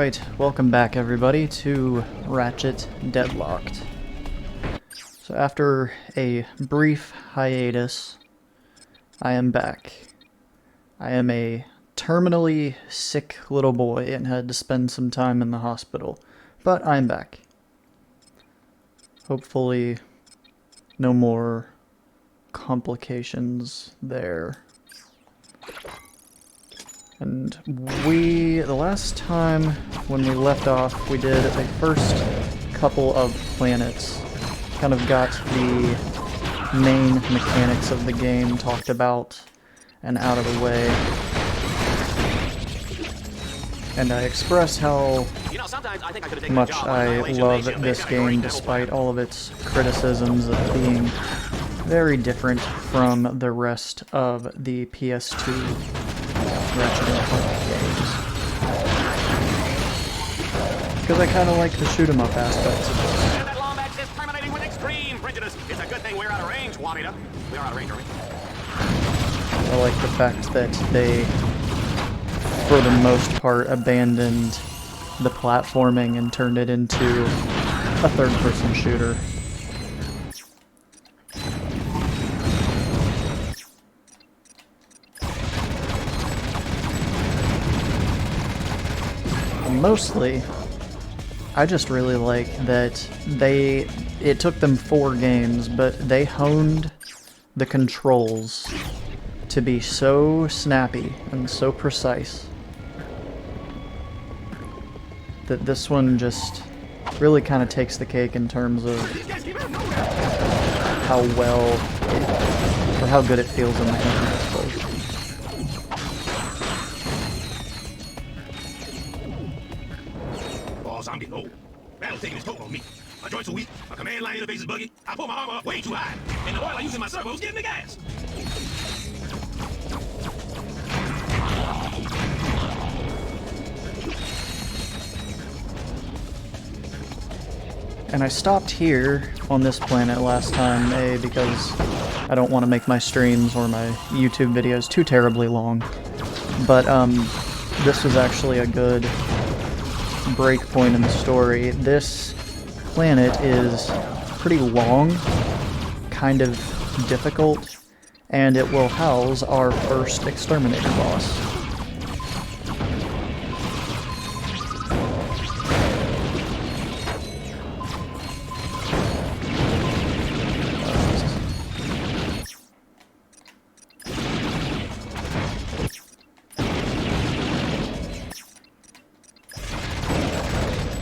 Alright, welcome back everybody to Ratchet Deadlocked. So after a brief hiatus, I am back. I am a terminally sick little boy and had to spend some time in the hospital, but I'm back. Hopefully no more complications there. And the last time when we left off, we did the first couple of planets. Kind of got the main mechanics of the game talked about and out of the way. And I expressed how much I love this game despite all of its criticisms of being very different from the rest of the PS2 Ratchet & Clank games. Because I kind of like the shoot-'em-up aspects of this. That Lombax is terminating with extreme prejudice. It's a good thing we're out of range, Juanita. We're out of range, are we? I like the fact that they, for the most part, abandoned the platforming and turned it into a third-person shooter. Mostly, I just really like that it took them 4 games, but they honed the controls to be so snappy and so precise that this one just really kind of takes the cake in terms of how well or how good it feels in the hand, I suppose. Zombie low. Battle's taking its toll on me. My joints are weak, my command line interface is buggy, I pull my armor up way too high, and the oil I use in my servos getting the gas. And I stopped here on this planet last time, A, because I don't want to make my streams or my YouTube videos too terribly long, but this was actually a good break point in the story. This planet is pretty long, kind of difficult, and it will house our first Exterminator boss.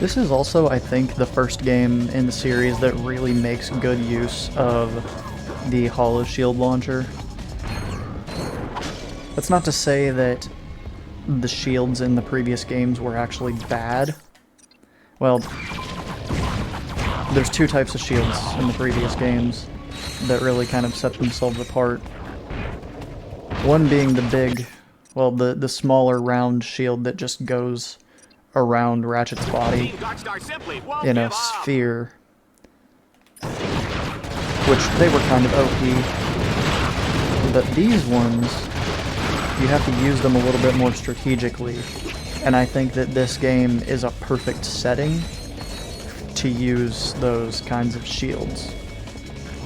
This is also, I think, the first game in the series that really makes good use of the Hollow Shield launcher. That's not to say that the shields in the previous games were actually bad. Well, there's 2 types of shields in the previous games that really kind of set themselves apart. One being the big, well, the smaller round shield that just goes around Ratchet's body in a sphere, which they were kind of OP, but these ones, you have to use them a little bit more strategically, and I think that this game is a perfect setting to use those kinds of shields.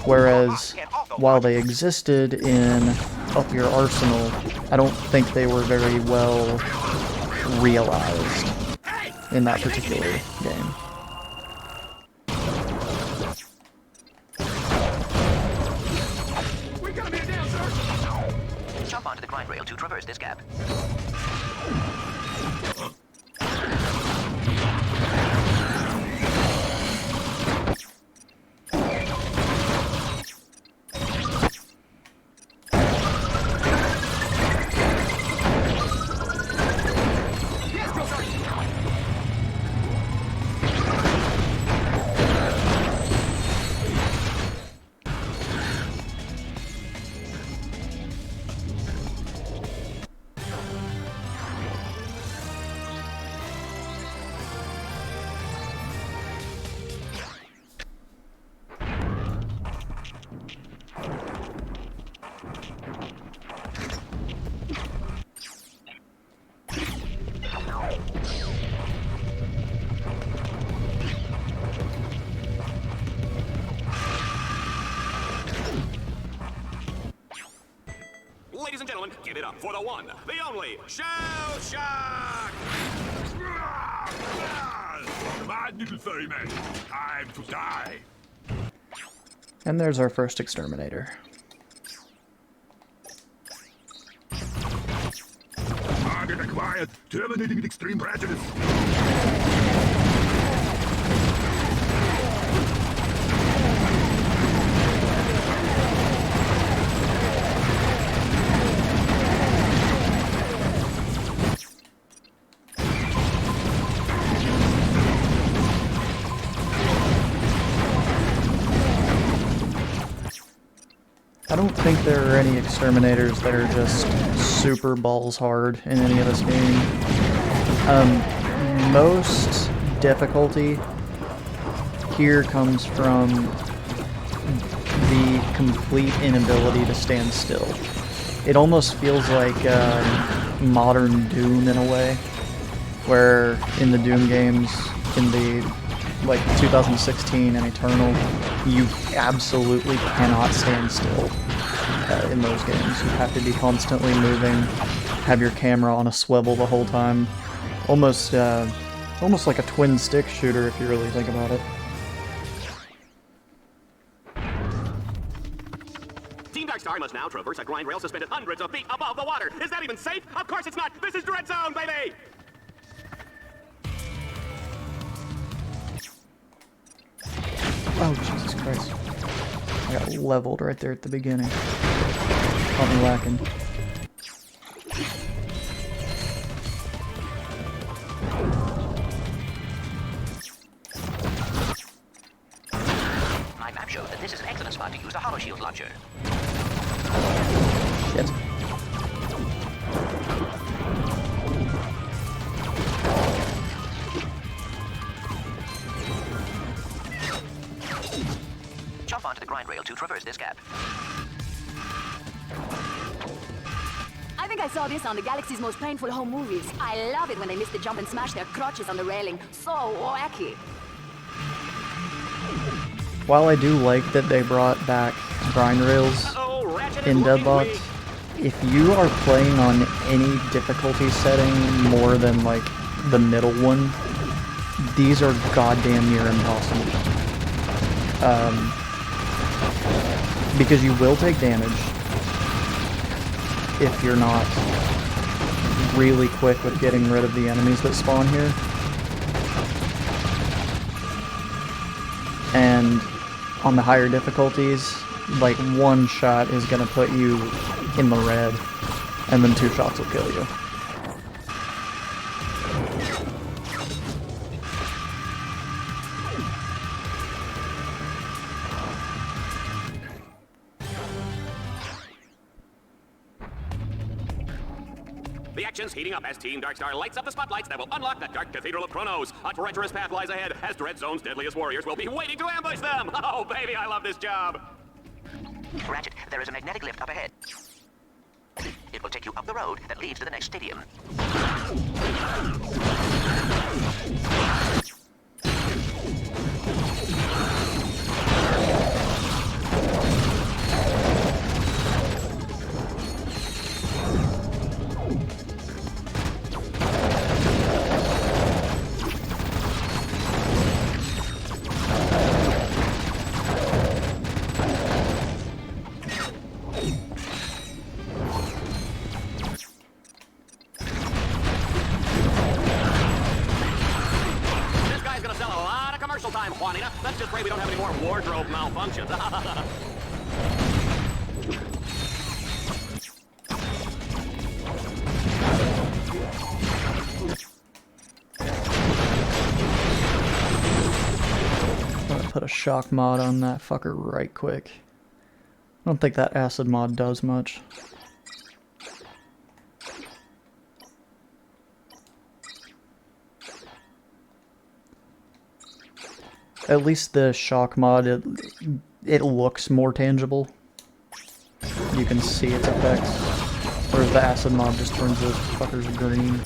Whereas, while they existed in Up Your Arsenal, I don't think they were very well realized in that particular game. Jump onto the grind rail to traverse this gap. Give it up for the one, the only, Shell Shock! Come on, little furry man. Time to die. And there's our first Exterminator. Target acquired. Terminating with extreme prejudice. I don't think there are any Exterminators that are just super balls hard in any of this game. Most difficulty here comes from the complete inability to stand still. It almost feels like modern Doom in a way, where in the Doom games, in the like 2016 and Eternal, you absolutely cannot stand still in those games. You have to be constantly moving, have your camera on a swivel the whole time. Almost like a twin stick shooter if you really think about it. Team Darkstar must now traverse a grind rail suspended hundreds of feet above the water. Is that even safe? Of course it's not. This is Dread Zone, baby! Oh, Jesus Christ. I got leveled right there at the beginning. Caught me lacking. My map shows that this is an excellent spot to use the Hollow Shield launcher. Shit. Jump onto the grind rail to traverse this gap. I think I saw this on the Galaxy's Most Painful Home Movies. I love it when they miss the jump and smash their crotches on the railing. So wacky. While I do like that they brought back grind rails Ratchet in is looking Deadlocked, weak. if you are playing on any difficulty setting more than like the middle one, these are goddamn near impossible. Because you will take damage if you're not really quick with getting rid of the enemies that spawn here. And on the higher difficulties, like one shot is gonna put you in the red, and then 2 shots will kill you. The action's heating up as Team Darkstar lights up the spotlights that will unlock the Dark Cathedral of Chronos. A treacherous path lies ahead as Dread Zone's deadliest warriors will be waiting to ambush them. Oh, baby, I love this job. Ratchet, there is a magnetic lift up ahead. It will take you up the road that leads to the next stadium. Time, Juanita. Let's just pray we don't have any more wardrobe malfunctions. I'm gonna put a shock mod on that fucker right quick. I don't think that acid mod does much. At least the shock mod, it looks more tangible. You can see its effects. Whereas the acid mod just turns those fuckers green.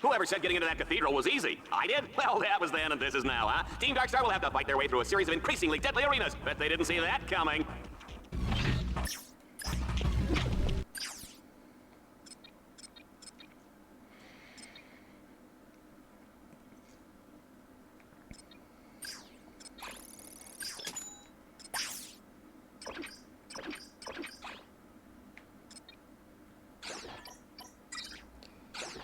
Whoever said getting into that cathedral was easy? I did? Well, that was then and this is now, huh? Team Darkstar will have to fight their way through a series of increasingly deadly arenas. Bet they didn't see that coming.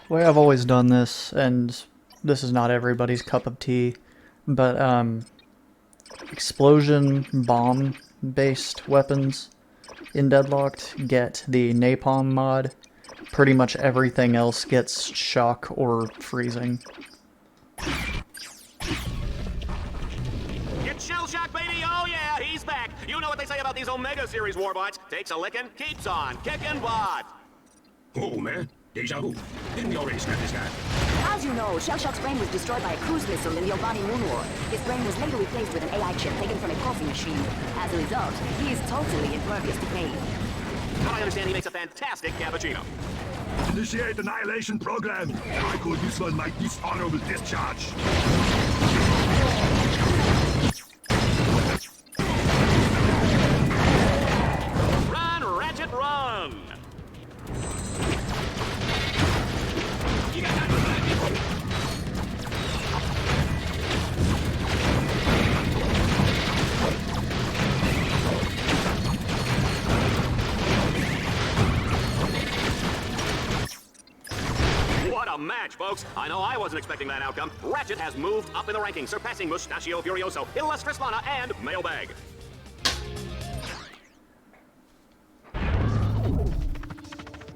The way I've always done this, and this is not everybody's cup of tea, but explosion bomb-based weapons in Deadlocked get the napalm mod. Pretty much everything else gets shock or freezing. Get shell shock, baby! Oh yeah, he's back! You know what they say about these Omega Series warbots. Takes a licking, keeps on kicking butt. Oh, man. Deja vu. Didn't we already scrap this guy? As you know, Shellshock's brain was destroyed by a cruise missile in the Albani Moon War. His brain was later replaced with an AI chip taken from a coffee machine. As a result, he is totally impervious to pain. Now I understand he makes a fantastic cappuccino. Initiate annihilation program. I call this one my dishonorable discharge. Run, Ratchet, run! You got time for that, people? What a match, folks! I know I wasn't expecting that outcome. Ratchet has moved up in the rankings, surpassing Mustachio Furioso, Illustrious Lana, and Mailbag.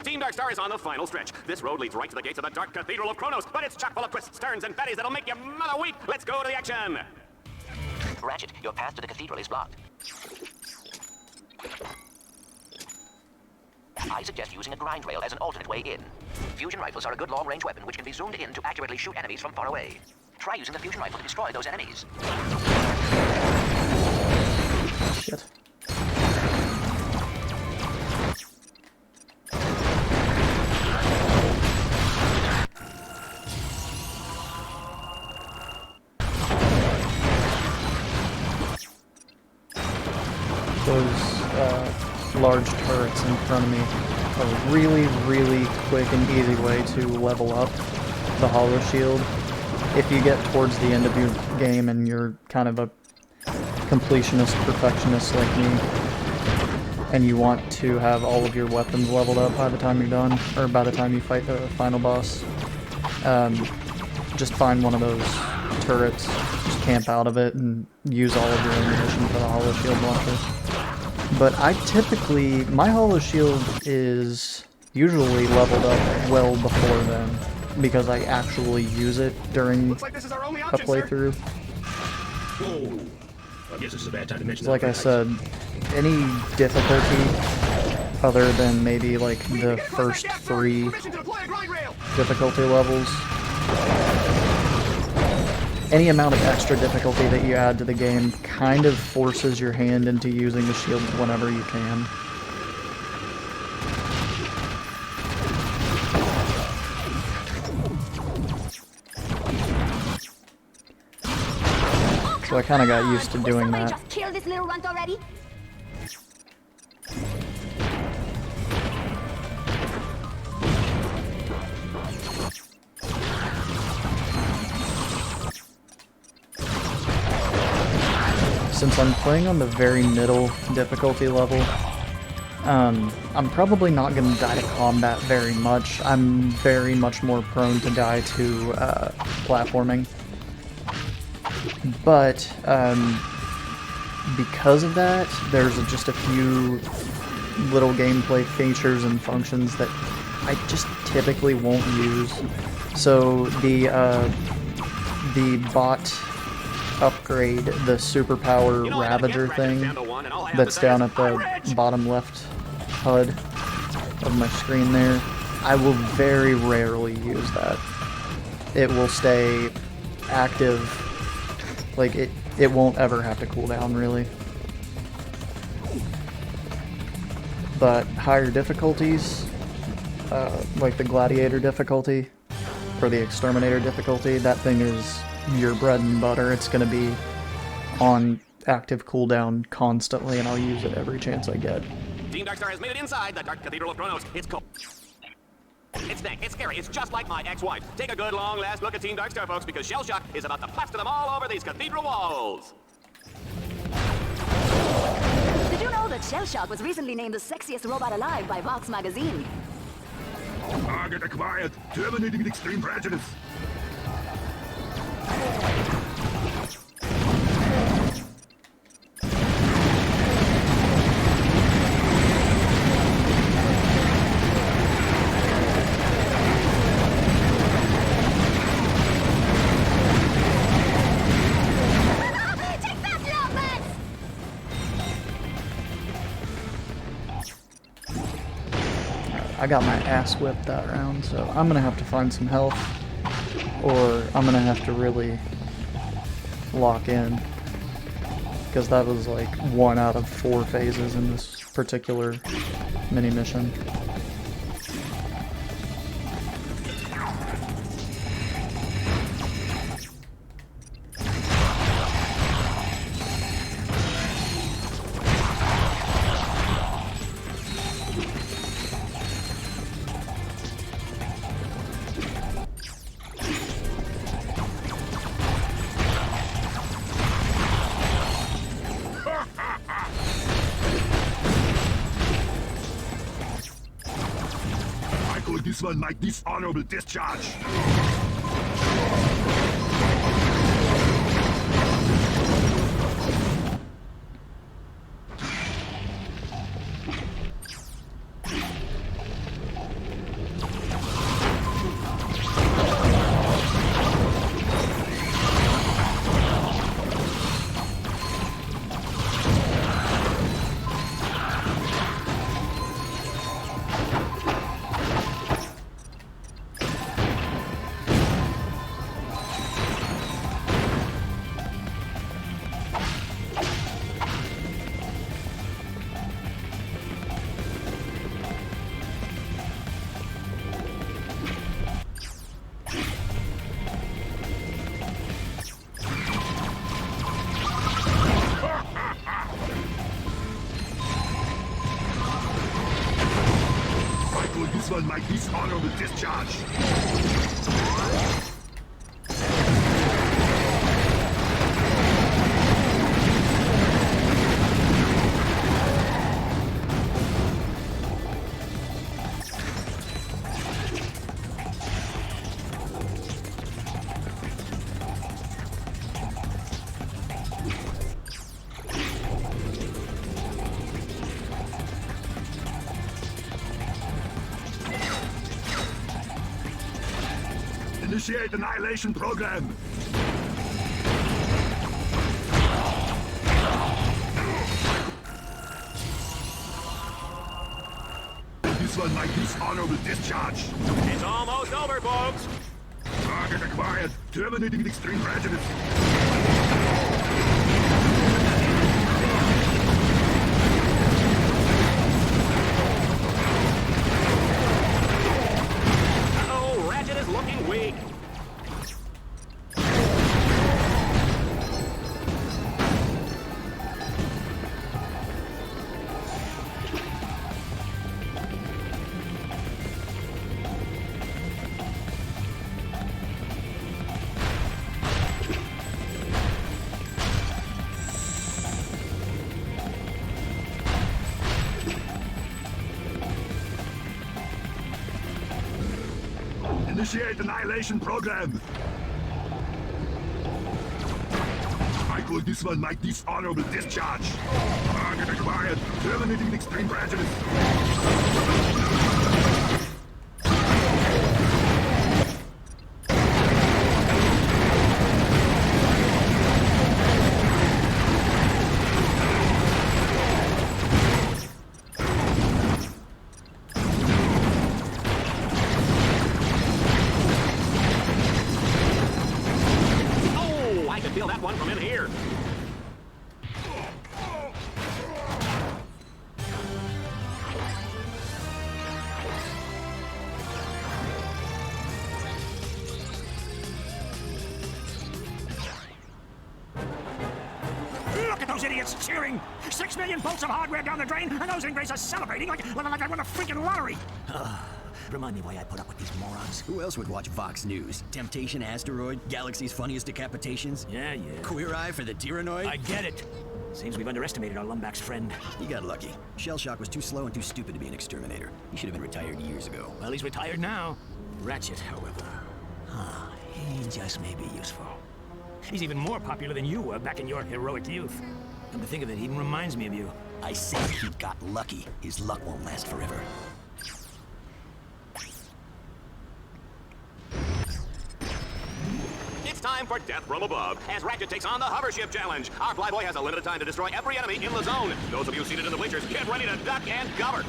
Team Darkstar is on the final stretch. This road leads right to the gates of the Dark Cathedral of Kronos, but it's chock full of twists, turns, and fatties that'll make your mother weep. Let's go to the action. Ratchet, your path to the cathedral is blocked. I suggest using a grind rail as an alternate way in. Fusion rifles are a good long-range weapon which can be zoomed in to accurately shoot enemies from far away. Try using the fusion rifle to destroy those enemies. Shit. Those large turrets in front of me are a really, really quick and easy way to level up the Hollow Shield. If you get towards the end of your game and you're kind of a completionist, perfectionist like me, and you want to have all of your weapons leveled up by the time you're done, or by the time you fight the final boss, just find one of those turrets, just camp out of it, and use all of your ammunition for the Hollow Shield launcher. But I typically, my Hollow Shield is usually leveled up well before then, because I actually use it during Looks like this is our only a option, playthrough. Whoa. I guess this is a bad time to mention Like I said, any difficulty other than maybe like the first 3 difficulty levels, any amount of extra difficulty that you add to the game kind of forces your hand into using the shield whenever you can. So I kind of got used to doing that. Just kill this little runt already? Since I'm playing on the very middle difficulty level, I'm probably not going to die to combat very much. I'm very much more prone to die to platforming. But because of that, there's just a few little gameplay features and functions that I just typically won't use. So the bot upgrade, the superpower Ravager thing that's down at the bottom left HUD of my screen there, I will very rarely use that. It will stay active, like it won't ever have to cool down really. But higher difficulties, like the Gladiator difficulty, for the Exterminator difficulty. That thing is your bread and butter. It's going to be on active cooldown constantly, and I'll use it every chance I get. Team Darkstar has made it inside the Dark Cathedral of Kronos. It's cold. It's dank, it's scary, it's just like my ex-wife. Take a good long last look at Team Darkstar, folks, because shell shock is about to plaster them all over these cathedral walls. Did you know that Shell Shock was recently named the sexiest robot alive by Vox magazine? Target acquired. Terminating extreme prejudice. I got my ass whipped that round, so I'm gonna have to find some health, or I'm gonna have to really lock in, because that was like 1 out of 4 phases in this particular mini mission. This one like dishonorable discharge. This one like dishonorable discharge. Initiate annihilation program. This one like dishonorable discharge. It's almost over, folks. Target acquired. Terminating extreme prejudice. Uh-oh, Ratchet is looking weak. Initiate annihilation program. I call this one like dishonorable discharge. Target acquired. Terminating extreme prejudice. Feel that one from in here. idiots cheering. 6 million bolts of hardware down the drain, and those ingrates are celebrating like I won a freaking lottery. Remind me why I put up with these morons. Who else would watch Vox News? Temptation Asteroid? Galaxy's Funniest Decapitations? Yeah. Queer Eye for the Tyrannoid? I get it. Seems we've underestimated our Lumbach's friend. You got lucky. Shellshock was too slow and too stupid to be an exterminator. He should have been retired years ago. Well, he's retired now. Ratchet, however. He just may be useful. He's even more popular than you were back in your heroic youth. Come to think of it, he even reminds me of you. I said he got lucky. His luck won't last forever. It's time for Death from Above, as Ratchet takes on the Hovership Challenge. Our flyboy has a limited time to destroy every enemy in the zone. Those of you seated in the bleachers, get ready to duck and cover.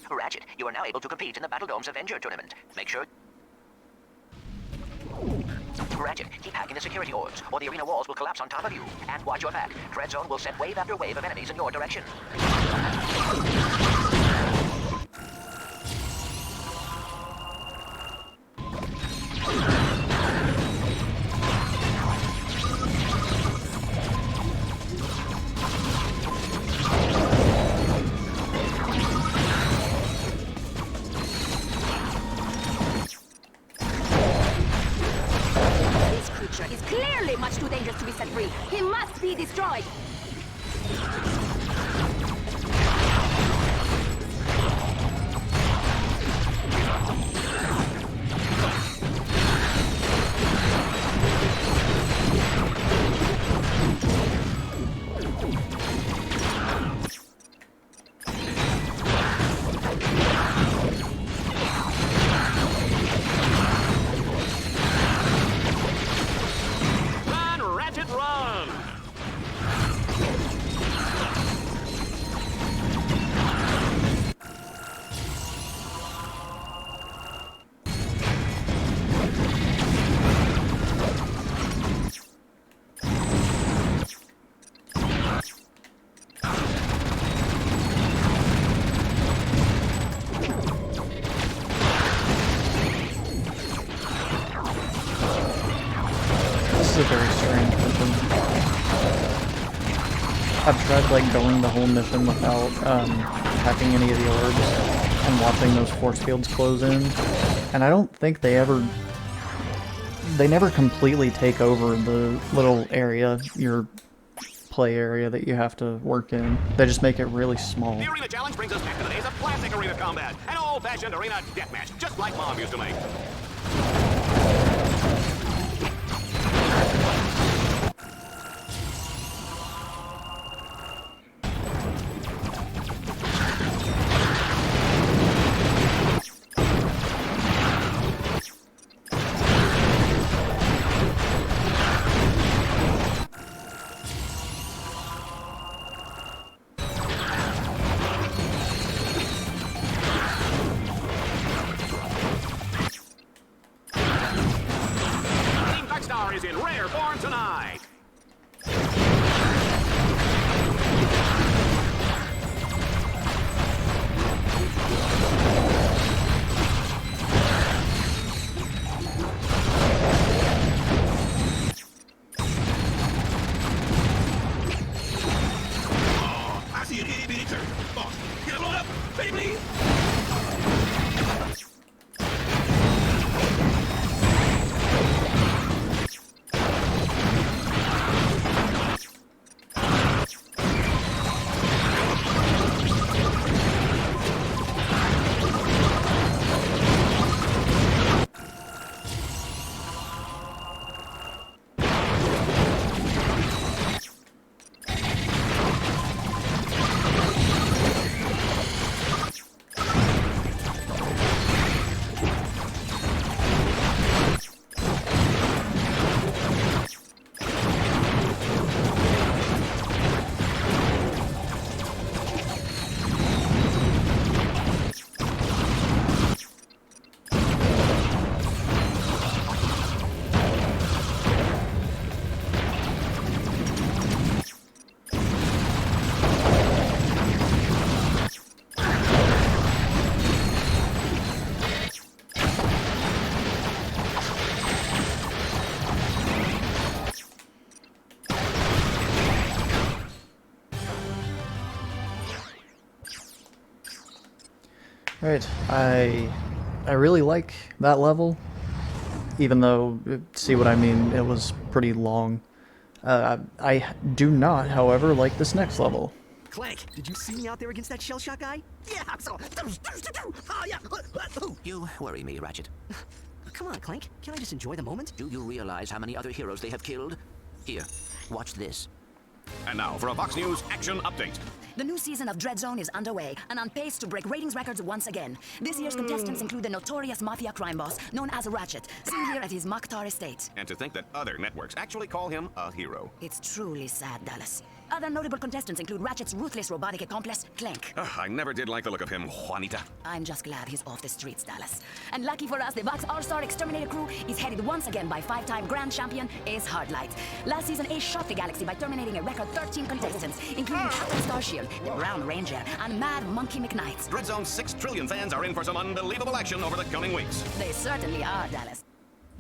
Ratchet, you are now able to compete in the Battledome's Avenger tournament. Make sure... Ratchet, keep hacking the security orbs, or the arena walls will collapse on top of you. And watch your back. Dread Zone will send wave after wave of enemies in your direction. Is clearly much too dangerous to be set free. He must be destroyed. This is a very strange mission. I've tried like going the whole mission without hacking any of the orbs and watching those force fields close in, and I don't think they never completely take over the little area, your play area that you have to work in. They just make it really small. The Arena Challenge brings us back to the days of classic arena combat, an old-fashioned arena deathmatch, just like Mom used to make. Is in rare form tonight. Right, I really like that level, even though, see what I mean, it was pretty long. I do not, however, like this next level. Clank, did you see me out there against that shell shock guy? Yeah, so. You worry me, Ratchet. Come on, Clank. Can't I just enjoy the moment? Do you realize how many other heroes they have killed? Here, watch this. And now for a Fox News action update. The new season of Dread Zone is underway and on pace to break ratings records once again. This year's contestants include the notorious mafia crime boss known as Ratchet, seen here at his Mokhtar estate. And to think that other networks actually call him a hero. It's truly sad, Dallas. Other notable contestants include Ratchet's ruthless robotic accomplice, Clank. I never did like the look of him, Juanita. I'm just glad he's off the streets, Dallas. And lucky for us, the Vox All-Star Exterminator crew is headed once again by 5-time grand champion Ace Hardlight. Last season, Ace shot the galaxy by terminating a record 13 contestants, including Captain Starshield, the Brown Ranger, and Mad Monkey McKnight. Dread Zone's 6 trillion fans are in for some unbelievable action over the coming weeks. They certainly are, Dallas.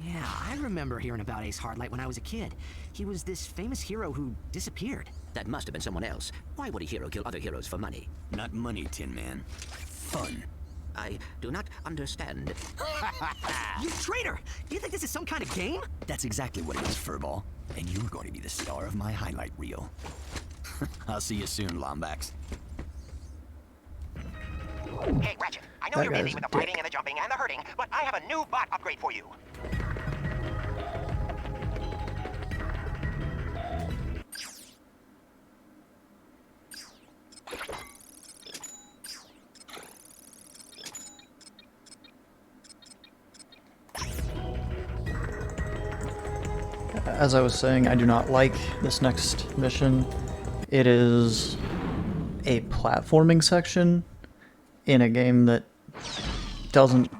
Yeah, I remember hearing about Ace Hardlight when I was a kid. He was this famous hero who disappeared. That must have been someone else. Why would a hero kill other heroes for money? Not money, Tin Man. Fun. I do not understand. You traitor! Do you think this is some kind of game? That's exactly what it is, Furball. And you're going to be the star of my highlight reel. I'll see you soon, Lombax. Hey, Ratchet, I know That you're busy guy's with a the fighting dick. and the jumping and the hurting, but I have a new bot upgrade for you. As I was saying, I do not like this next mission. It is a platforming section in a game that doesn't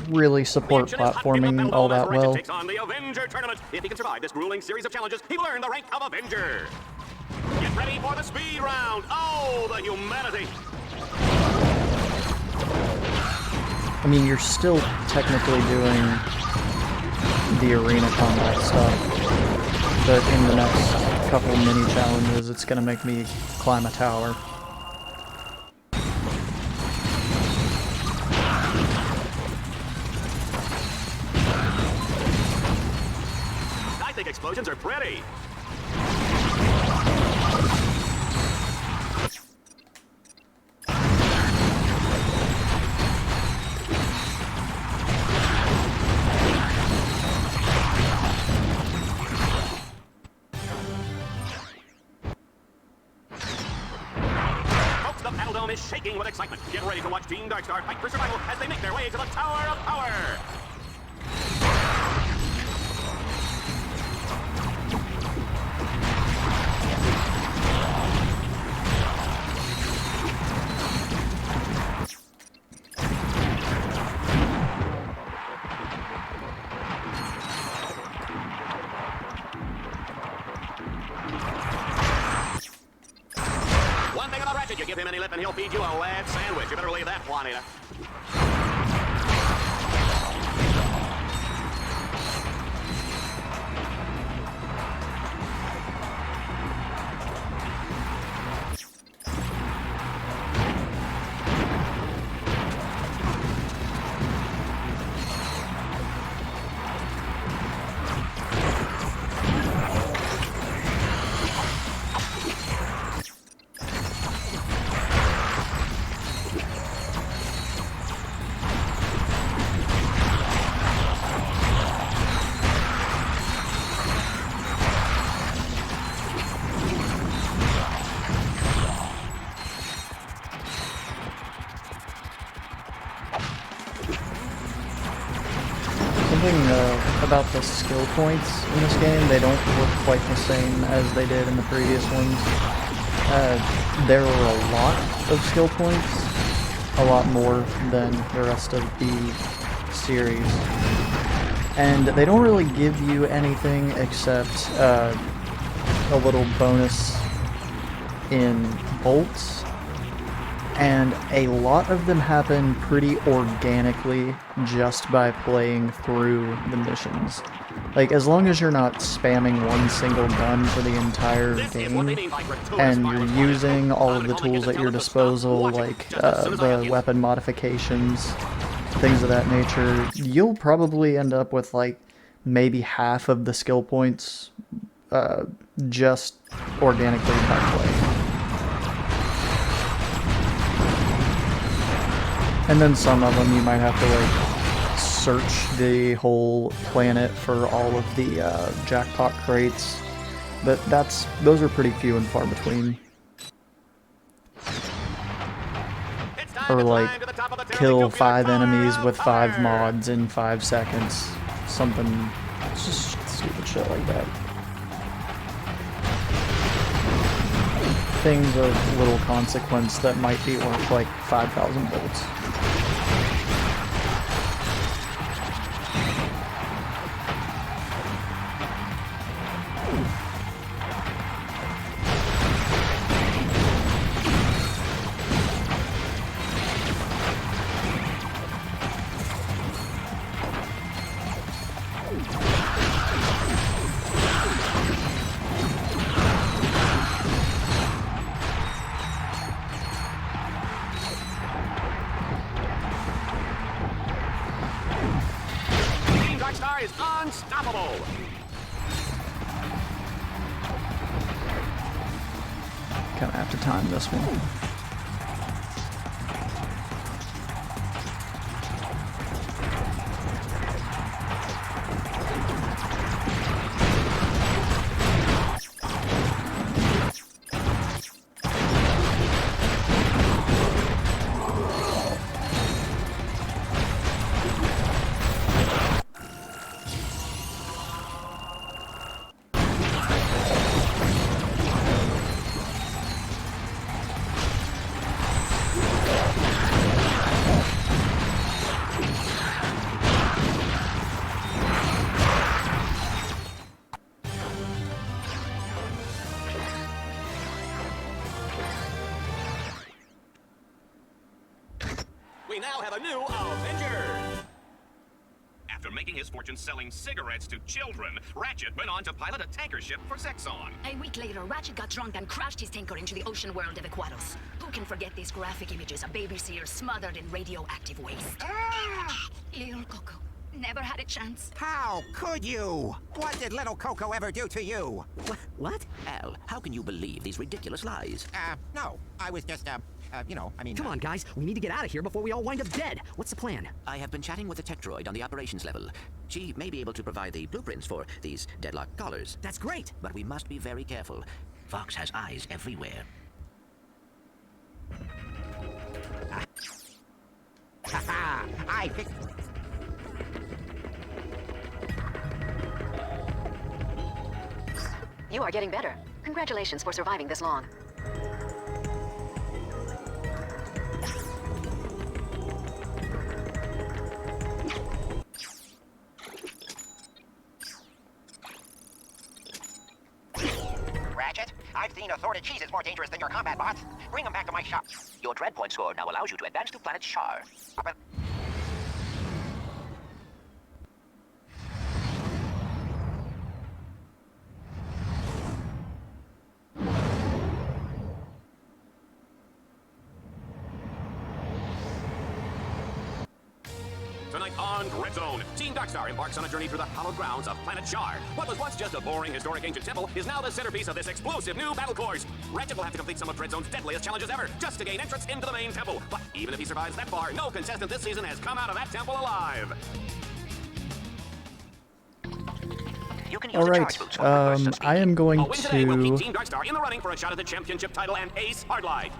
really support platforming all that well. Takes on the Avenger tournament. If he can survive this grueling series of challenges, he will earn the rank of Avenger. Get ready for the speed round. Oh, the humanity. I mean, you're still technically doing the arena combat stuff, but in the next couple mini challenges, it's gonna make me climb a tower. I think explosions are pretty. Folks, the Battle Dome is shaking with excitement. Get ready to watch Team Darkstar fight for survival as they make their way to the Tower of Power. One thing about Ratchet, you give him any lip and he'll feed you a lead sandwich. You better believe that, Juanita. Something about the skill points in this game, they don't look quite the same as they did in the previous ones. There are a lot of skill points, a lot more than the rest of the series. And they don't really give you anything except a little bonus in bolts, and a lot of them happen pretty organically just by playing through the missions. Like, as long as you're not spamming one single gun for the entire game, and you're using all of the tools at your disposal, like the weapon modifications, things of that nature, you'll probably end up with, like, maybe half of the skill points just organically by play. And then some of them you might have to, like, search the whole planet for all of the jackpot crates, but those are pretty few and far between. Or like kill 5 enemies with 5 mods in 5 seconds, something just stupid shit like that. Things of little consequence that might be worth like 5,000 volts. Is unstoppable. Gonna have to time this one. We now have a new Avenger! After making his fortune selling cigarettes to children, Ratchet went on to pilot a tanker ship for Zexon. A week later, Ratchet got drunk and crashed his tanker into the ocean world of Equados. Who can forget these graphic images of baby seals smothered in radioactive waste? Little Coco never had a chance. How could you? What did little Coco ever do to you? What? Al, how can you believe these ridiculous lies? No. I was just, you know, I mean... Come on, guys. We need to get out of here before we all wind up dead. What's the plan? I have been chatting with the tech droid on the operations level. She may be able to provide the blueprints for these Deadlocked collars. That's great. But we must be very careful. Fox has eyes everywhere. Haha! I fixed... You are getting better. Congratulations for surviving this long. Ratchet, I've seen assorted cheeses more dangerous than your combat bots. Bring them back to my shop. Your dread point score now allows you to advance to planet Shar. Tonight on Red Zone, Team Darkstar embarks on a journey through the hallowed grounds of planet Shar. What was once just a boring historic ancient temple is now the centerpiece of this explosive new battle course. Ratchet will have to complete some of Red Zone's deadliest challenges ever just to gain entrance into the main temple. But even if he survives that far, no contestant this season has come out of that temple alive. You can use All the right, charge boots for bursts of speed. I am going A win today will keep to... Team Darkstar in the running for a shot at the championship title and Ace Hardlight.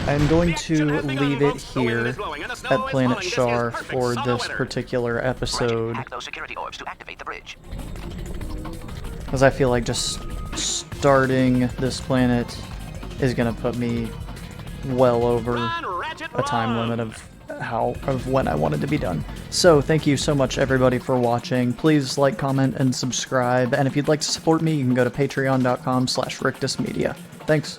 I'm going to leave it here at Planet Shar for this particular episode, Hack those security orbs to activate the bridge. because I feel like just starting this planet is going to put me well over a time limit of when I wanted to be done. So thank you so much everybody for watching. Please like, comment, and subscribe, and if you'd like to support me, you can go to patreon.com/rictusmedia. Thanks.